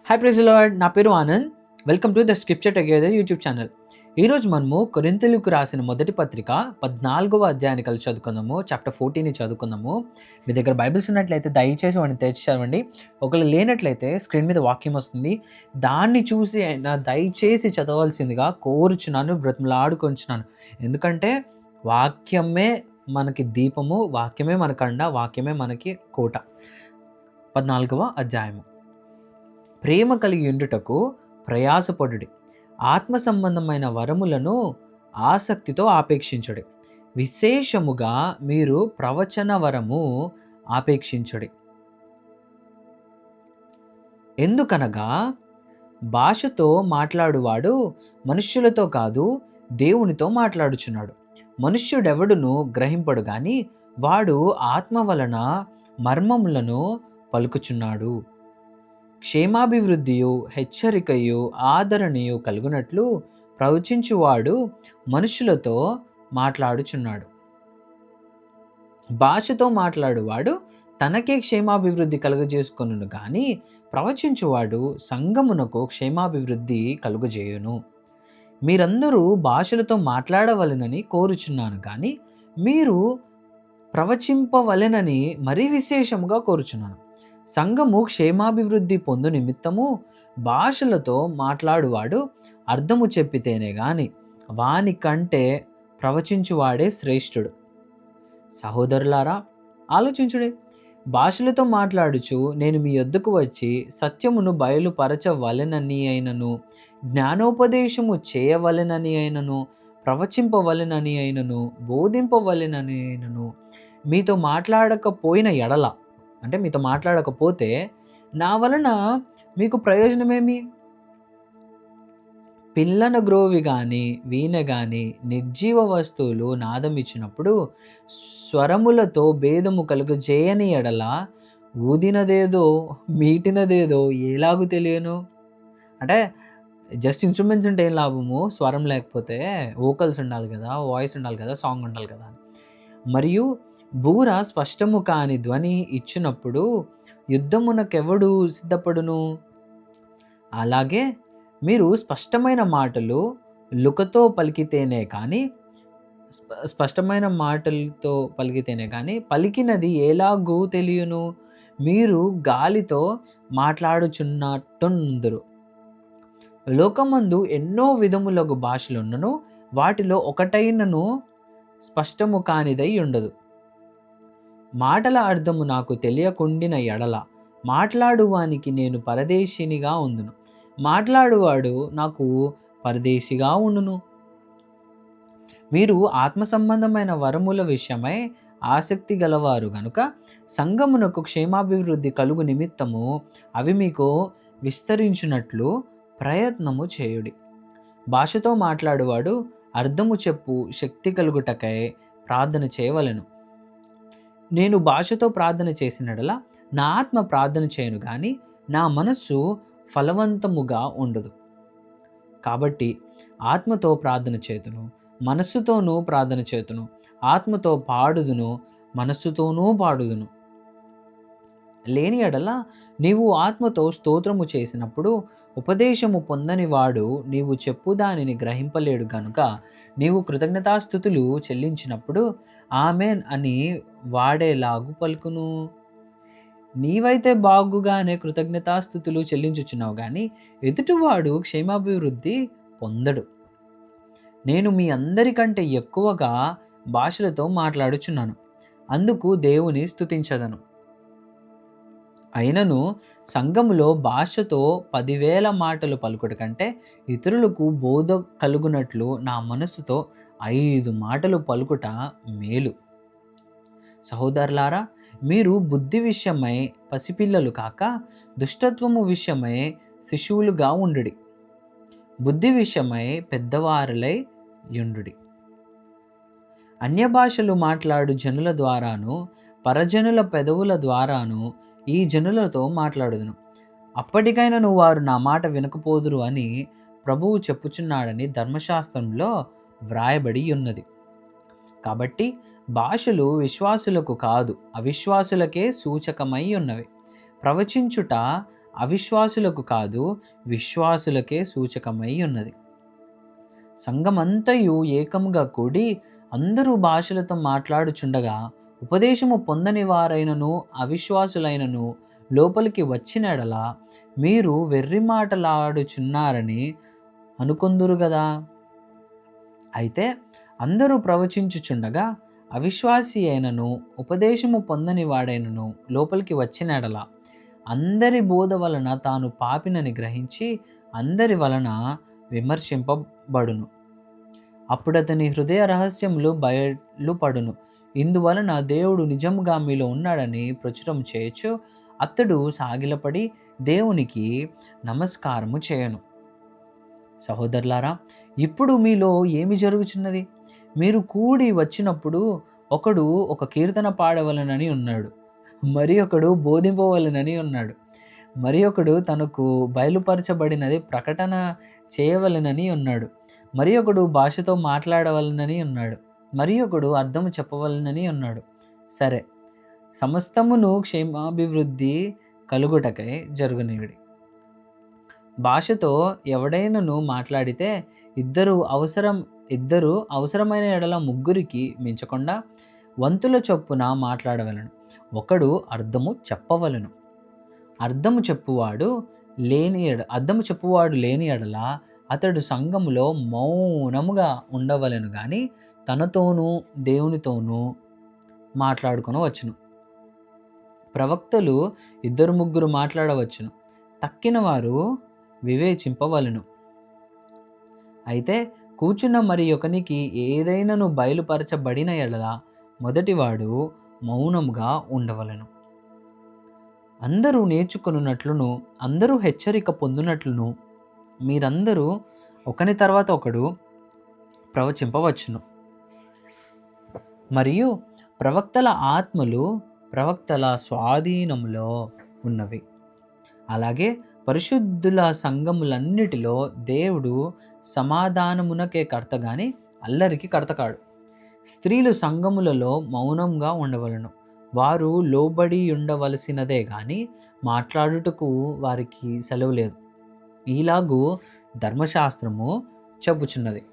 Hi praise lord, నా పేరు Anand. Welcome to the scripture together YouTube channel. ఈరోజు మనము కొరింథీయులకు రాసిన మొదటి పత్రిక 14వ అధ్యాయాన్ని కలిసి చదువుకుందాము. చాప్టర్ 14ని చదువుకుందాము. మీ దగ్గర బైబిల్స్ ఉన్నట్లయితే దయచేసి వాటిని తెరిచి చదవండి. ఒకవేళ లేనట్లయితే స్క్రీన్ మీద వాక్యం వస్తుంది, దాన్ని చూసి అయినా దయచేసి చదవాల్సిందిగా కోరుచున్నాను, బ్రతిమలాడుకొంచున్నాను. ఎందుకంటే వాక్యమే మనకి దీపము, వాక్యమే మనకు అండ, వాక్యమే మనకి కోట. 14వ అధ్యాయము. ప్రేమ కలిగి ఉండుటకు ప్రయాసపడుడి, ఆత్మ సంబంధమైన వరములను ఆసక్తితో ఆపేక్షించుడి, విశేషముగా మీరు ప్రవచన వరము ఆపేక్షించుడి. ఎందుకనగా భాషతో మాట్లాడువాడు మనుష్యులతో కాదు, దేవునితో మాట్లాడుచున్నాడు. మనుష్యుడెవడును గ్రహింపడు గాని వాడు ఆత్మ వలన మర్మములను పలుకుచున్నాడు. క్షేమాభివృద్ధియు హెచ్చరికయు ఆదరణయు కలుగునట్లు ప్రవచించువాడు మనుషులతో మాట్లాడుచున్నాడు. భాషతో మాట్లాడువాడు తనకే క్షేమాభివృద్ధి కలుగజేసుకొనును కానీ ప్రవచించువాడు సంఘమునకు క్షేమాభివృద్ధి కలుగజేయును. మీరందరూ భాషలతో మాట్లాడవలెనని కోరుచున్నాను కానీ మీరు ప్రవచింపవలెనని మరీ విశేషముగా కోరుచున్నాను. సంఘము క్షేమాభివృద్ధి పొందు నిమిత్తము భాషలతో మాట్లాడువాడు అర్థము చెప్పితేనే గాని వాని కంటే ప్రవచించువాడే శ్రేష్ఠుడు. సహోదరులారా, ఆలోచించుడి. భాషలతో మాట్లాడుచు నేను మీ యొద్దకు వచ్చి సత్యమును బయలుపరచవలెనని అయినను, జ్ఞానోపదేశము చేయవలెనని అయినను, ప్రవచింపవలెనని అయినను, బోధింపవలెనని అయినను మీతో మాట్లాడకపోయిన ఎడల, అంటే మీతో మాట్లాడకపోతే నా వలన మీకు ప్రయోజనమేమి? పిల్లన గ్రోవి కానీ వీణ కానీ నిర్జీవ వస్తువులు నాదం ఇచ్చినప్పుడు స్వరములతో భేదము కలుగజేయని ఎడల ఊదినదేదో మీటినదేదో ఎలాగూ తెలియను. అంటే జస్ట్ ఇన్స్ట్రుమెంట్స్ ఉంటే ఏం లాభము, స్వరం లేకపోతే వోకల్స్ ఉండాలి కదా, వాయిస్ ఉండాలి కదా, సాంగ్ ఉండాలి కదా. మరియు బూర స్పష్టము కాని ధ్వని ఇచ్చినప్పుడు యుద్ధమునకెవడు సిద్ధపడును? అలాగే మీరు స్పష్టమైన మాటలు లుకతో పలికితేనే కానీ స్పష్టమైన మాటలతో పలికితేనే కానీ పలికినది ఎలాగూ తెలియను. మీరు గాలితో మాట్లాడుచున్నట్టుందరు. లోకమందు ఎన్నో విధములగు భాషలున్నను, వాటిలో ఒకటైనను స్పష్టము కానిదై ఉండదు. మాటల అర్థము నాకు తెలియకుండిన ఎడల మాట్లాడువానికి నేను పరదేశినిగా ఉండును, మాట్లాడువాడు నాకు పరదేశిగా ఉండును. మీరు ఆత్మ సంబంధమైన వరముల విషయమై ఆసక్తి గలవారు గనుక సంఘమునకు క్షేమాభివృద్ధి కలుగు నిమిత్తము అవి మీకు విస్తరించినట్లు ప్రయత్నము చేయుడి. భాషతో మాట్లాడువాడు అర్థము చెప్పు శక్తి కలుగుటకై ప్రార్థన చేయవలెను. నేను భాషతో ప్రార్థన చేసినడలా నా ఆత్మ ప్రార్థన చేయను కానీ నా మనస్సు ఫలవంతముగా ఉండదు. కాబట్టి ఆత్మతో ప్రార్థన చేతును, మనస్సుతోనూ ప్రార్థన చేతును, ఆత్మతో పాడుదును, మనస్సుతోనూ పాడుదును. లేని ఎడల నీవు ఆత్మతో స్తోత్రము చేసినప్పుడు ఉపదేశము పొందని వాడు నీవు చెప్పు దానిని గ్రహింపలేడు గనుక నీవు కృతజ్ఞతాస్థుతులు చెల్లించినప్పుడు ఆమెన్ అని వాడేలాగు పలుకును. నీవైతే బాగుగానే కృతజ్ఞతాస్థుతులు చెల్లించుచున్నావు కానీ ఎదుటివాడు క్షేమాభివృద్ధి పొందడు. నేను మీ అందరికంటే ఎక్కువగా భాషలతో మాట్లాడుచున్నాను, అందుకు దేవుని స్తుతించదను. అయినను సంఘములో భాషతో 10,000 మాటలు పలుకుట కంటే ఇతరులకు బోధ కలుగునట్లు నా మనస్సుతో 5 మాటలు పలుకుట మేలు. సహోదరులారా, మీరు బుద్ధి విషయమై పసిపిల్లలు కాక దుష్టత్వము విషయమై శిశువులుగా ఉండుడి, బుద్ధి విషయమై పెద్దవారులై యుండుడి. అన్య భాషలు మాట్లాడు జనుల ద్వారాను పరజనుల పెదవుల ద్వారాను ఈ జనులతో మాట్లాడుదును, అప్పటికైనా వారు నా మాట వినకపోదురు అని ప్రభువు చెప్పుచున్నాడని ధర్మశాస్త్రంలో వ్రాయబడి ఉన్నది. కాబట్టి భాషలు విశ్వాసులకు కాదు అవిశ్వాసులకే సూచకమై ఉన్నవి. ప్రవచించుట అవిశ్వాసులకు కాదు, విశ్వాసులకే సూచకమై ఉన్నది. సంఘమంతయు ఏకముగా కూడి అందరూ భాషలతో మాట్లాడుచుండగా ఉపదేశము పొందని వారైనను అవిశ్వాసులైనను లోపలికి వచ్చిన ఎడల మీరు వెర్రి మాటలాడుచున్నారని అనుకొందురు గదా. అయితే అందరూ ప్రవచించుచుండగా అవిశ్వాసి అయినను ఉపదేశము పొందని వాడైనను లోపలికి వచ్చిన ఎడల అందరి బోధ వలన తాను పాపినని గ్రహించి అందరి వలన విమర్శింపబడును. అప్పుడు అతని హృదయ రహస్యములు బయలుపడును. ఇందువలన దేవుడు నిజముగా మీలో ఉన్నాడని ప్రచురం చేయొచ్చు. అతడు సాగిలపడి దేవునికి నమస్కారము చేయను. సహోదరులారా, ఇప్పుడు మీలో ఏమి జరుగుచున్నది? మీరు కూడి వచ్చినప్పుడు ఒకడు ఒక కీర్తన పాడవలనని ఉన్నాడు, మరి ఒకడు బోధింపవలనని ఉన్నాడు, మరి ఒకడు తనకు బయలుపరచబడినది ప్రకటన చేయవలనని ఉన్నాడు, మరి ఒకడు భాషతో మాట్లాడవలనని ఉన్నాడు, మరి ఒకడు అర్థము చెప్పవలనని ఉన్నాడు. సరే, సమస్తమును క్షేమాభివృద్ధి కలుగుటకై జరుగునియుడి. భాషతో ఎవడైనను మాట్లాడితే ఇద్దరు అవసరమైన ఎడల ముగ్గురికి మించకుండా వంతుల చొప్పున మాట్లాడవలను. ఒకడు అర్థము చెప్పవలను. అర్థము చెప్పువాడు లేని ఎడల అతడు సంఘములో మౌనముగా ఉండవలెను గాని తనతోనూ దేవునితోనూ మాట్లాడుకొనవచ్చును. ప్రవక్తలు 2-3 మాట్లాడవచ్చును, తక్కిన వారు వివేచింపవలెను. అయితే కూర్చున్న మరి ఒకనికి ఏదైనాను బయలుపరచబడిన ఎడల మొదటివాడు మౌనముగా ఉండవలెను. అందరూ నేర్చుకొనున్నట్లును అందరూ హెచ్చరిక పొందునట్లును మీరందరూ ఒకని తర్వాత ఒకడు ప్రవచింపవచ్చును. మరియు ప్రవక్తల ఆత్మలు ప్రవక్తల స్వాధీనములో ఉన్నవి. అలాగే పరిశుద్ధుల సంఘములన్నిటిలో దేవుడు సమాధానమునకే కర్త గాని అల్లరికి కర్త కాడు. స్త్రీలు సంఘములలో మౌనంగా ఉండవలను. వారు లోబడి ఉండవలసినదే గాని మాట్లాడుటకు వారికి సెలవు లేదు, ఇలాగూ ధర్మశాస్త్రము చెప్పుచున్నది.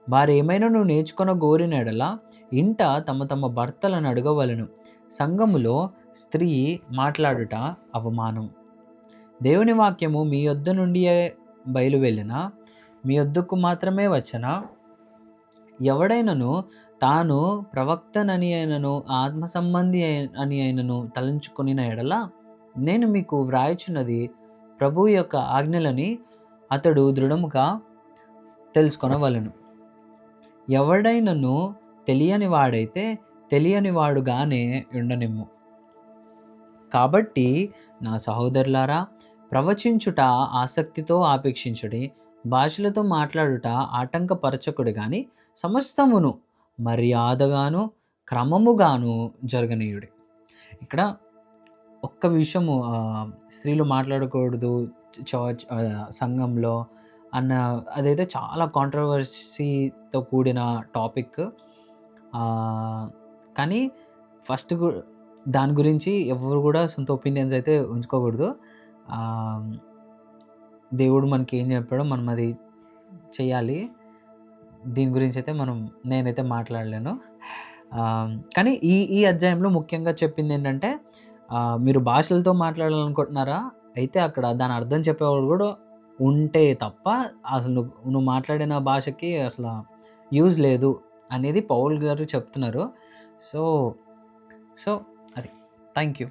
వారేమైనాను నేర్చుకొన గోరిన ఎడల ఇంట తమ తమ భర్తలను అడగవలను. సంఘములో స్త్రీ మాట్లాడుట అవమానం. దేవుని వాక్యము మీ యొద్ద నుండి బయలువెళ్ళినా మీ యొద్దకు మాత్రమే వచ్చనా? ఎవడైనను తాను ప్రవక్తనని అయినను ఆత్మ సంబంధి అని అయినను తలంచుకొనిన ఎడల నేను మీకు వ్రాయుచున్నది ప్రభువు యొక్క ఆజ్ఞలని అతడు దృఢముగా తెలుసుకొనవలెను. ఎవడైనను తెలియని వాడైతే తెలియని వాడుగానే ఉండనిమ్ము. కాబట్టి నా సహోదరులారా, ప్రవచించుట ఆసక్తితో ఆపేక్షించుడి, భాషలతో మాట్లాడుట ఆటంకపరచకుడి గాని సమస్తమును మర్యాదగాను క్రమముగాను జరగనీయుడి. ఇక్కడ ఒక్క విషయము, స్త్రీలు మాట్లాడకూడదు చర్చ్ సంఘంలో అన్న అదైతే చాలా కాంట్రవర్సీతో కూడిన టాపిక్. కానీ ఫస్ట్ దాని గురించి ఎవరు కూడా సొంత ఒపీనియన్స్ అయితే ఉంచుకోకూడదు. దేవుడు మనకి ఏం చెప్పాడో మనం అది చేయాలి. దీని గురించి అయితే నేనైతే మాట్లాడలేను. కానీ ఈ అధ్యాయంలో ముఖ్యంగా చెప్పింది ఏంటంటే, మీరు భాషలతో మాట్లాడాలనుకుంటున్నారా, అయితే అక్కడ దాని అర్థం చెప్పేవాడు కూడా ఉంటే తప్ప అసలు నువ్వు మాట్లాడిన భాషకి అసలు యూజ్ లేదు అనేది పౌల్ గారు చెప్తున్నారు. సో అది. Thank you.